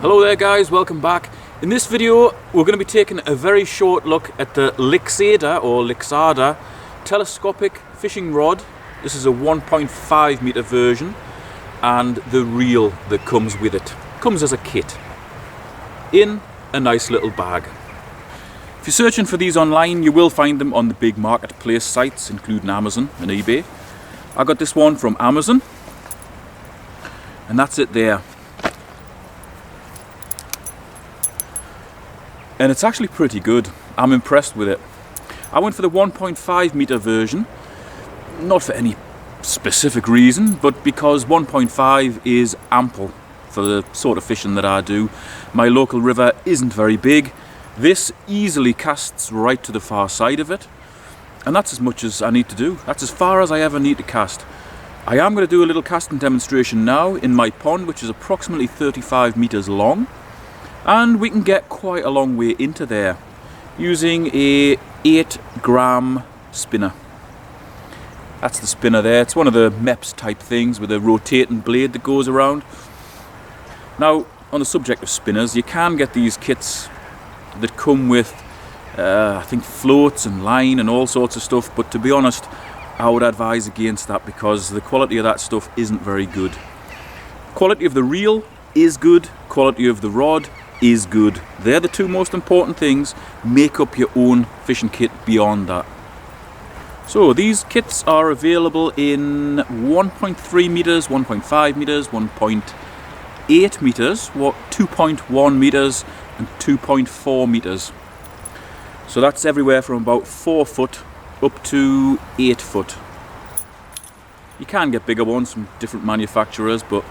Hello there guys, welcome back. In this video we're going to be taking a very short look at the Lixada or Lixada telescopic fishing rod. This is a 1.5 meter version and the reel that comes with it. Comes as a kit in a nice little bag. If you're searching for these online you will find them on the big marketplace sites including Amazon and eBay. I got this one from Amazon and that's it there. And it's actually pretty good. I'm impressed with it. I went for the 1.5 meter version, not for any specific reason, but because 1.5 is ample for the sort of fishing that I do. My local river isn't very big. This easily casts right to the far side of it, and that's as much as I need to do. That's as far as I ever need to cast. I am going to do a little casting demonstration now in my pond, which is approximately 35 meters long. And we can get quite a long way into there using a 8-gram spinner. That's the spinner there. It's one of the MEPS type things with a rotating blade that goes around. Now, on the subject of spinners, you can get these kits that come with, I think, floats and line and all sorts of stuff. But to be honest, I would advise against that because the quality of that stuff isn't very good. Quality of the reel is good. Quality of the rod is good. They're the two most important things. Make up your own fishing kit beyond that. So these kits are available in 1.3 meters, 1.5 meters, 1.8 meters, 2.1 meters and 2.4 meters. So that's everywhere from about 4 foot up to 8 foot. You can get bigger ones from different manufacturers, but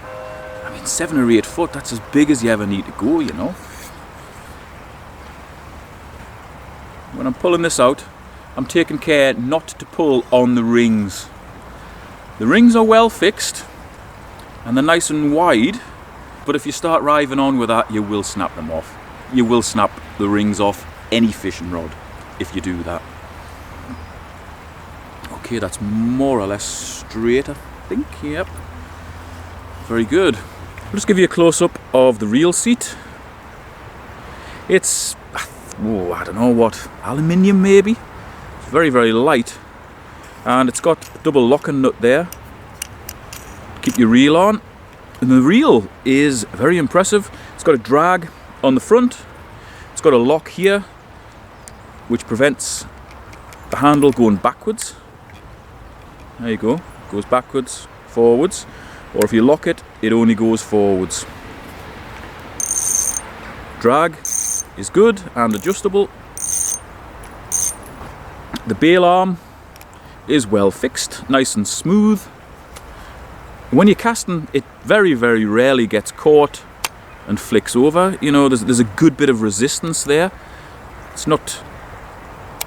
7 or 8 foot, that's as big as you ever need to go, you know. When I'm pulling this out, I'm taking care not to pull on the rings. The rings are well fixed and they're nice and wide, but if you start riving on with that, you will snap them off. You will snap the rings off any fishing rod if you do that. Okay, that's more or less straight, I think. Yep. Very good. I'll just give you a close-up of the reel seat. It's, I don't know what, aluminium maybe? It's very, very light. And it's got a double locking nut there. Keep your reel on. And the reel is very impressive. It's got a drag on the front. It's got a lock here, which prevents the handle going backwards. There you go. It goes backwards, forwards. Or if you lock it, it only goes forwards. Drag is good and adjustable. The bail arm is well fixed, nice and smooth. When you're casting, it very, very rarely gets caught and flicks over. You know, there's a good bit of resistance there. It's not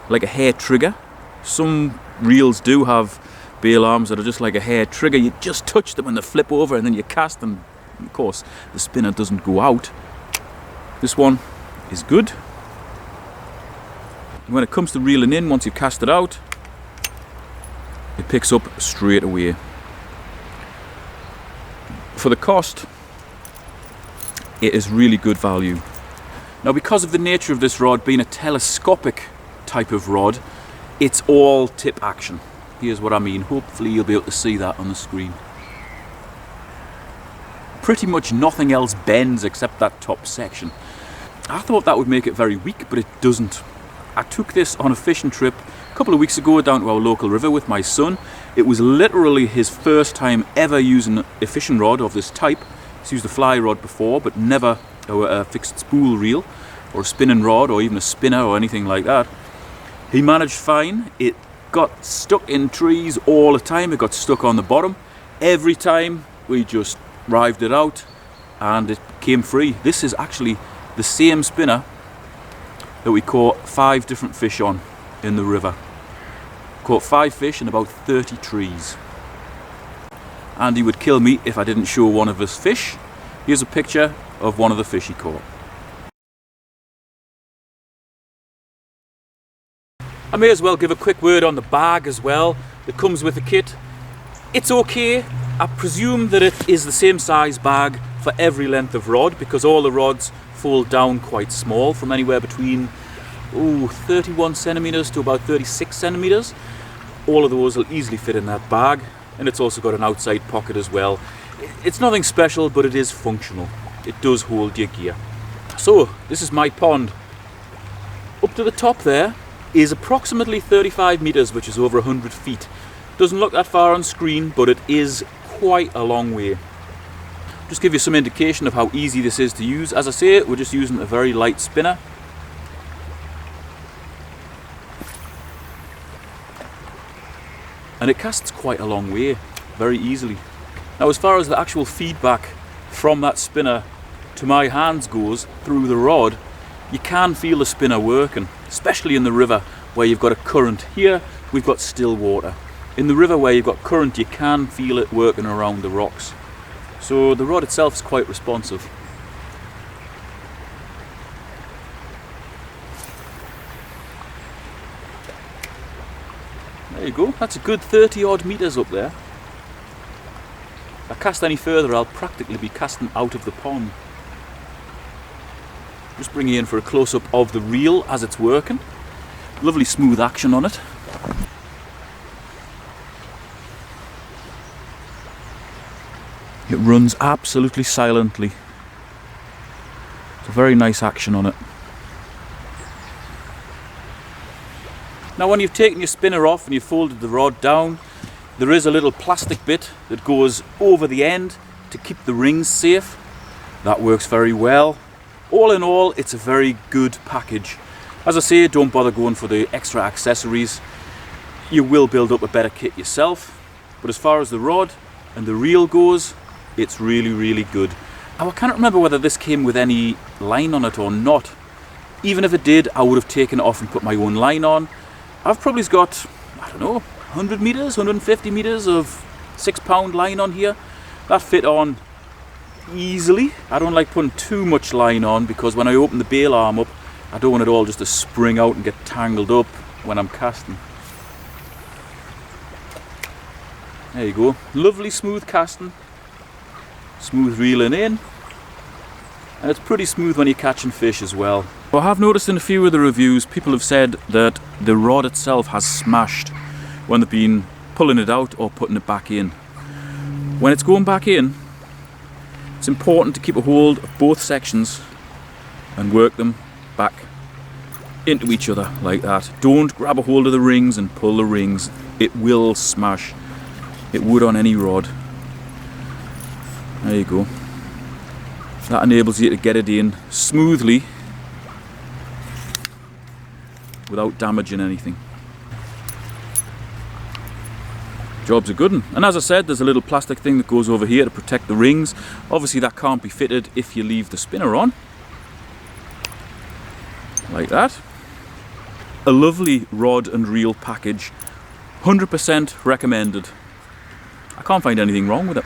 like a hair trigger. Some reels do have bail arms that are just like a hair trigger. You just touch them and they flip over and then you cast them. Of course, the spinner doesn't go out. This one is good. And when it comes to reeling in, once you've cast it out, it picks up straight away. For the cost, it is really good value. Now, because of the nature of this rod being a telescopic type of rod, it's all tip action. Here's what I mean. Hopefully you'll be able to see that on the screen. Pretty much nothing else bends except that top section. I thought that would make it very weak, but it doesn't. I took this on a fishing trip a couple of weeks ago down to our local river with my son. It was literally his first time ever using a fishing rod of this type. He's used a fly rod before, but never a fixed spool reel or a spinning rod or even a spinner or anything like that. He managed fine. It got stuck in trees all the time. It got stuck on the bottom. Every time we just rived it out and it came free. This is actually the same spinner that we caught 5 different fish on in the river. Caught 5 fish in about 30 trees. And he would kill me if I didn't show one of his fish. Here's a picture of one of the fish he caught. I may as well give a quick word on the bag as well that comes with the kit. It's okay. I presume that it is the same size bag for every length of rod, because all the rods fold down quite small, from anywhere between 31 centimeters to about 36 centimeters. All of those will easily fit in that bag, and it's also got an outside pocket as well. It's nothing special, but it is functional. It does hold your gear. So this is my pond. Up to the top there is approximately 35 meters, which is over 100 feet. Doesn't look that far on screen, but it is quite a long way. Just give you some indication of how easy this is to use. As I say, we're just using a very light spinner. And it casts quite a long way, very easily. Now, as far as the actual feedback from that spinner to my hands goes through the rod, you can feel the spinner working, especially in the river where you've got a current. Here we've got still water. In the river where you've got current, you can feel it working around the rocks. So the rod itself is quite responsive. There you go, that's a good 30 odd meters up there. If I cast any further, I'll practically be casting out of the pond. Just bring you in for a close-up of the reel as it's working. Lovely smooth action on it. It runs absolutely silently. It's a very nice action on it. Now, when you've taken your spinner off and you've folded the rod down, there is a little plastic bit that goes over the end to keep the rings safe. That works very well. All in all, it's a very good package. As I say, don't bother going for the extra accessories. You will build up a better kit yourself. But as far as the rod and the reel goes, it's really, really good. Now, I can't remember whether this came with any line on it or not. Even if it did, I would have taken it off and put my own line on. I've probably got, I don't know, 100 meters, 150 meters of 6-pound line on here. That fit on easily. I don't like putting too much line on, because when I open the bail arm up, I don't want it all just to spring out and get tangled up when I'm casting. There you go, lovely smooth casting, smooth reeling in, and it's pretty smooth when you're catching fish as well. I have noticed in a few of the reviews, people have said that the rod itself has smashed when they've been pulling it out or putting it back in. When it's going back in, it's important to keep a hold of both sections and work them back into each other like that. Don't grab a hold of the rings and pull the rings. It will smash. It would on any rod. There you go. That enables you to get it in smoothly without damaging anything. Job's a good one. And as I said, there's a little plastic thing that goes over here to protect the rings. Obviously that can't be fitted if you leave the spinner on. Like that. A lovely rod and reel package. 100% recommended. I can't find anything wrong with it.